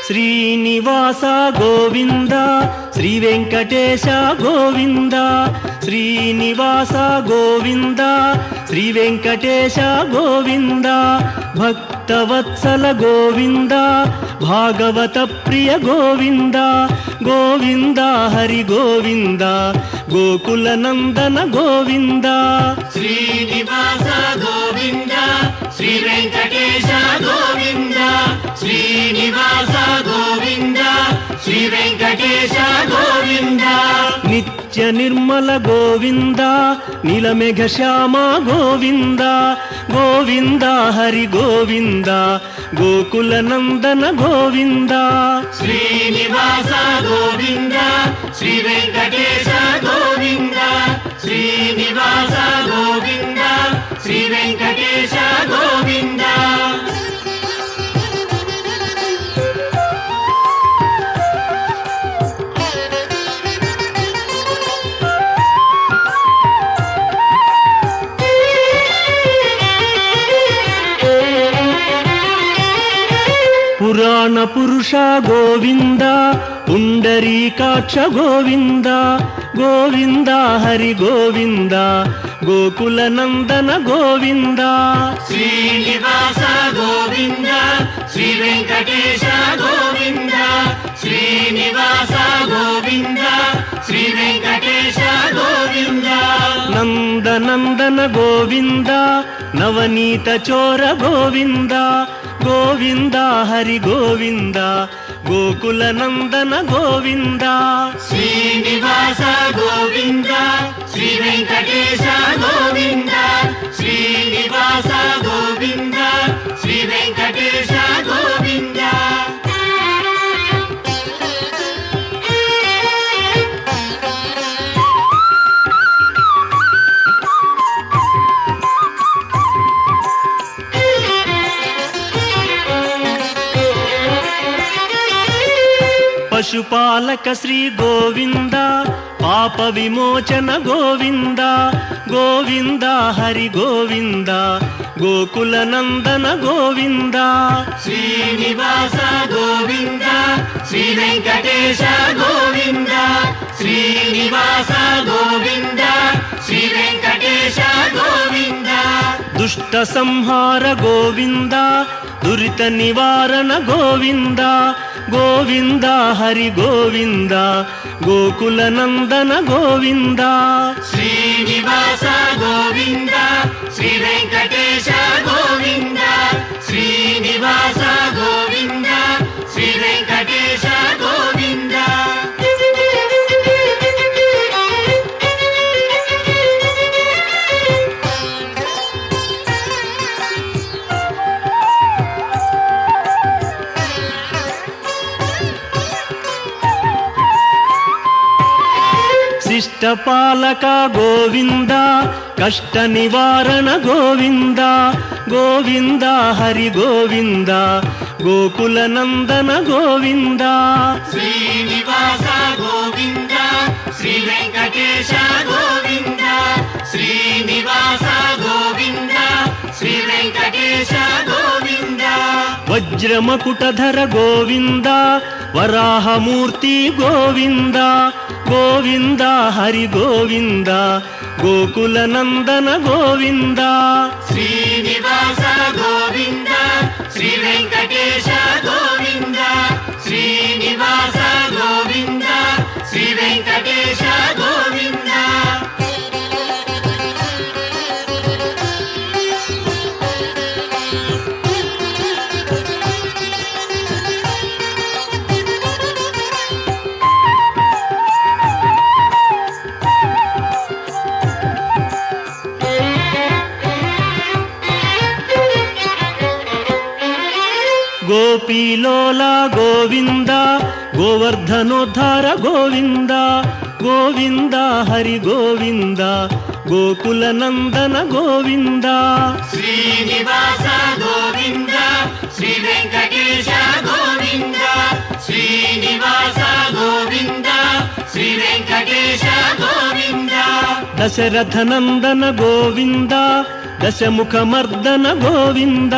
శ్రీనివాస గోవింద శ్రీ వెంకటేశ గోవింద శ్రీనివాస గోవింద శ్రీ వెంకటేశ గోవింద భక్తవత్సల గోవింద భాగవత ప్రియ గోవింద గోవింద హరి గోవింద గోకుల నందన గోవింద శ్రీనివాస గోవింద శ్రీ వెంకటేశ గోవింద శ్రీనివాస గోవింద శ్రీ వెంకటేశ గోవింద నిత్య నిర్మల గోవింద నీలమేఘ శ్యామ గోవింద గోవింద హరి గోవింద గోకుల నందన గోవింద శ్రీనివాస గోవింద శ్రీ వెంకటేశ గోవింద శ్రీనివాస గోవింద శ్రీ వెంకటేశ గోవింద పురాణ పురుష గోవింద పుండరీకాక్ష గోవింద గోవింద హరి గోవింద గోకుల నందన గోవింద శ్రీనివాస గోవింద శ్రీ వెంకటేశ గోవింద శ్రీనివాస గోవింద శ్రీ వెంకటేశ గోవింద నందనందన గోవింద నవనీత చోర గోవింద గోవింద హరి గోవింద గోకుల నందన గోవింద శ్రీనివాస గోవింద శ్రీ వెంకటేశ గోవింద శ్రీనివాస గోవింద శ్రీ వెంకటేశ గోవింద పశుపాలక శ్రీ గోవింద పాప విమోచన గోవింద గోవింద హరి గోవింద గోకుల నందన గోవింద శ్రీనివాస గోవింద శ్రీ వెంకటేశ గోవింద శ్రీనివాస గోవింద శ్రీ వెంకటేశ గోవింద దుష్ట సంహార గోవింద దురిత నివారణ గోవింద గోవింద హరి గోవింద గోకుల నందన గోవింద శ్రీనివాస గోవింద శ్రీ వెంకటేశ గోవింద శ్రీనివాస గోవింద శ్రీ వెంకటేశ గోవింద శిష్టపాలక గోవింద కష్ట నివారణ గోవింద గోవింద హరి గోవింద గోకుల నందన గోవింద శ్రీనివాస గోవింద శ్రీ వెంకటేశ గోవింద శ్రీనివాస గోవింద శ్రీ వెంకటేశ గోవింద వజ్రమకుటధర గోవింద వరాహమూర్తి గోవింద గోవింద హరి గోవింద గోకుల నందన గోవింద శ్రీనివాస గోవింద శ్రీ వెంకటేశ గోవింద శ్రీనివాస గోవింద శ్రీ వెంకటేశ గోవింద గోపీలోల గోవింద గోవర్ధనోద్ధార గోవింద గోవింద హరి గోవింద గోకుల నందన గోవింద శ్రీనివాస గోవింద శ్రీ వెంకటేశ గోవింద శ్రీనివాస గోవింద శ్రీ వెంకటేశ గోవింద దశరథ నందన గోవింద దశముఖ మర్దన గోవింద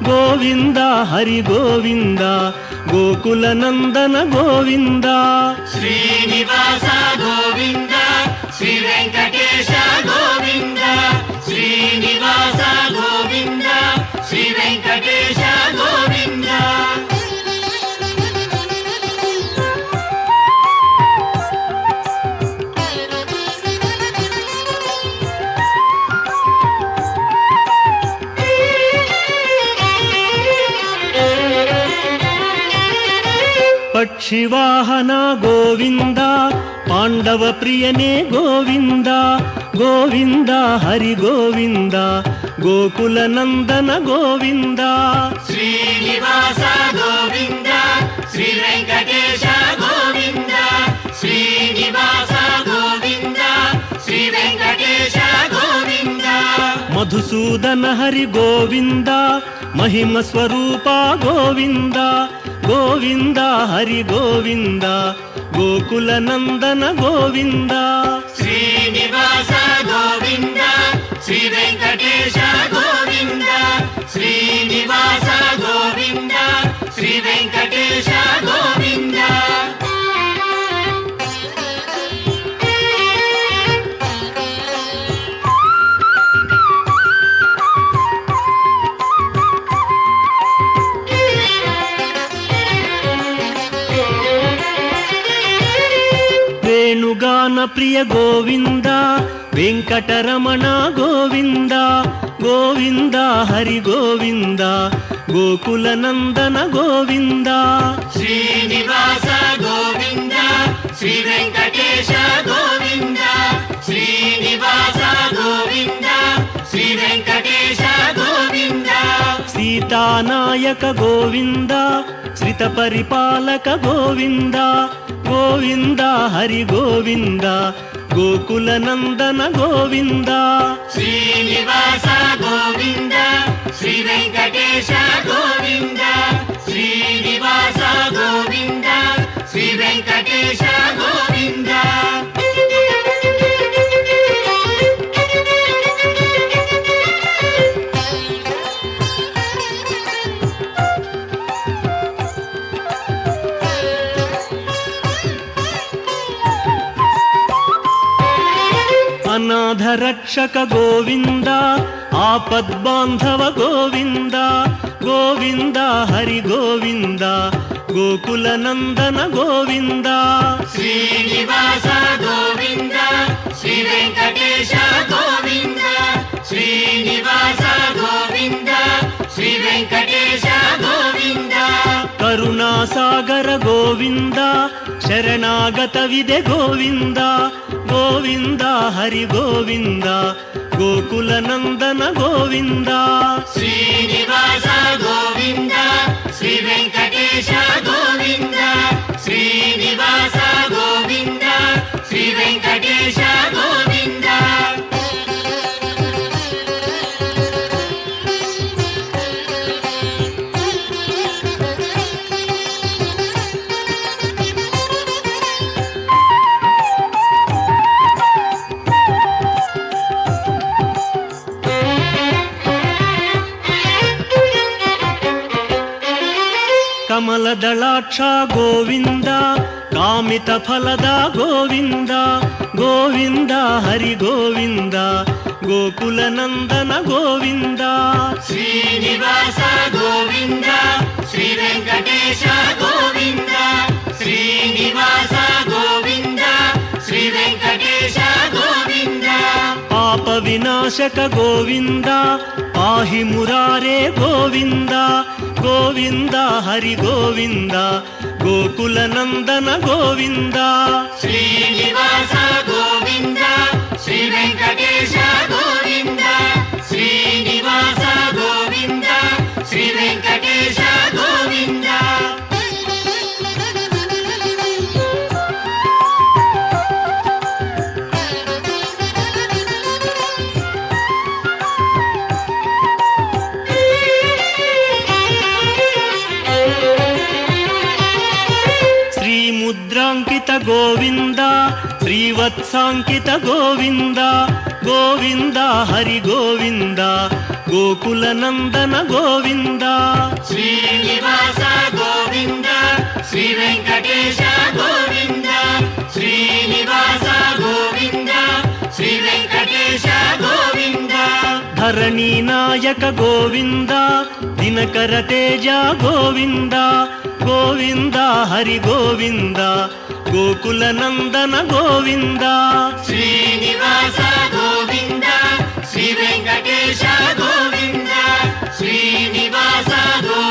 గోవింద హరి గోవింద ಗೋಕುಲನಂದನ ಗೋವಿಂದ ಶ್ರೀನಿವಾಸ ಗೋವಿಂದ ಶ್ರೀ ವೆಂಕಟೇಶ ಗೋವಿಂದ ಶ್ರೀನಿವಾಸ ಗೋವಿಂದ ಶ್ರೀ ವೆಂಕಟೇಶ ಗೋವಿಂದ ಪಕ್ಷಿವಾಹನ ಗೋವಿಂದ ಪಾಂಡವ ಪ್ರಿಯನೇ ಗೋವಿಂದ ಗೋವಿಂದ ಹರಿ ಗೋವಿಂದ ಗೋಕುಲನಂದನ ಗೋವಿಂದ ಶ್ರೀನಿವಾಸ ಗೋವಿಂದ ಶ್ರೀ ವೆಂಕಟೇಶ ಗೋವಿಂದ ಶ್ರೀನಿವಾಸ ಗೋವಿಂದ ಶ್ರೀ ವೆಂಕಟೇಶ ಗೋವಿಂದ ಮಧುಸೂದನ ಹರಿ ಗೋವಿಂದ ಮಹಿಮ ಸ್ವರೂಪ ಗೋವಿಂದ ಗೋವಿಂದ ಹರಿ ಗೋವಿಂದ ಗೋಕುಲನಂದನ ಗೋವಿಂದ ಶ್ರೀನಿವಾಸ ಗೋವಿಂದ ಶ್ರೀ ವೆಂಕಟೇಶ ಗೋವಿಂದ ಶ್ರೀನಿವಾಸ ಗೋವಿಂದ ಶ್ರೀ ವೆಂಕಟೇಶ ಗೋವಿಂದ ವೇಣುಗಾನ ಪ್ರಿಯ ಗೋವಿಂದ ವೆಂಕಟರಮಣ ಗೋವಿಂದ ಗೋವಿಂದ ಹರಿ ಗೋವಿಂದ ಗೋಕುಲನಂದನ ಗೋವಿಂದ ಶ್ರೀನಿವಾಸ ಗೋವಿಂದ ಶ್ರೀ ವೆಂಕಟೇಶ ಗೋವಿಂದ ಶ್ರೀನಿವಾಸ ಗೋವಿಂದ ಶ್ರೀ ವೆಂಕಟೇಶ ಗೋವಿಂದ ಸೀತಾನಾಯಕ ಗೋವಿಂದ ಶ್ರಿತ ಪರಿಪಾಲಕ ಗೋವಿಂದ ಗೋವಿಂದ ಹರಿ ಗೋವಿಂದ ಗೋಕುಲನಂದನ ಗೋವಿಂದ ಶ್ರೀನಿವಾಸ ಗೋವಿಂದ ಶ್ರೀ ವೆಂಕಟೇಶ ಗೋವಿಂದ ಶ್ರೀನಿವಾಸ ಗೋವಿಂದ ಶ್ರೀ ವೆಂಕಟೇಶ ಗೋವಿಂದ ಅನಾಥ ರಕ್ಷಕ ಗೋವಿಂದ ಆಪದ್ಬಾಂಧವ ಗೋವಿಂದ ಗೋವಿಂದ ಹರಿ ಗೋವಿಂದ ಗೋಕುಲನಂದನ ಗೋವಿಂದ ಶ್ರೀನಿವಾಸ ಗೋವಿಂದ ಶ್ರೀ ವೆಂಕಟೇಶ ಗೋವಿಂದ ಶ್ರೀನಿವಾಸ ಗೋವಿಂದ ಶ್ರೀ ವೆಂಕಟೇಶ ಗೋವಿಂದ ಕರುಣಾಸಾಗರ ಗೋವಿಂದ ಶರಣಾಗತವಿದೆ ಗೋವಿಂದ ಗೋವಿಂದ ಹರಿ ಗೋವಿಂದ ಗೋಕುಲನಂದನ ಗೋವಿಂದ ಶ್ರೀನಿವಾಸ ಗೋವಿಂದ ಶ್ರೀ ವೆಂಕಟೇಶ ಗೋವಿಂದ ಶ್ರೀನಿವಾಸ ಗೋವಿಂದ ಶ್ರೀ ವೆಂಕಟೇಶ ಗೋವಿಂದ ಕಮಲದಳಾಕ್ಷ ಗೋವಿಂದ ಕಾಮಿತ ಫಲದ ಗೋವಿಂದ ಗೋವಿಂದ ಹರಿ ಗೋವಿಂದ ಗೋಕುಲನಂದನ ಗೋವಿಂದ ಶ್ರೀನಿವಾಸ ಗೋವಿಂದ ಶ್ರೀ ವೆಂಕಟೇಶ ಗೋವಿಂದ ಶ್ರೀನಿವಾಸ ಗೋವಿಂದ ಶ್ರೀ ವೆಂಕಟೇಶ ಗೋವಿಂದ ಪಾಪ ವಿನಾಶಕ ಗೋವಿಂದ ಪಾಹಿ ಮುರಾರೇ ಗೋವಿಂದ ಗೋವಿಂದ ಹರಿ ಗೋವಿಂದ ಗೋಕುಲನಂದನ ಗೋವಿಂದ ಶ್ರೀನಿವಾಸ ಗೋವಿಂದ ಶ್ರೀ ವೆಂಕಟೇಶ ಗೋವಿಂದ ಶ್ರೀನಿವಾಸ ಗೋವಿಂದ ಶ್ರೀ ವೆಂಕಟೇಶ ಗೋವಿಂದ ಮುದ್ರಾಂಕಿತ ಗೋವಿಂದ ಶ್ರೀವತ್ಸಾಂಕಿತ ಗೋವಿಂದ ಗೋವಿಂದ ಹರಿ ಗೋವಿಂದ ಗೋಕುಲನಂದನ ಗೋವಿಂದ ಶ್ರೀನಿವಾಸ ಗೋವಿಂದ వెంకటేశ గోవింద శ్రీనివాస గోవింద శ్రీ వెంకటేశ గోవింద ధరణీ నాయక గోవింద దినకర తేజ గోవింద గోవింద హరి గోవింద గోకుల నందన గోవింద శ్రీ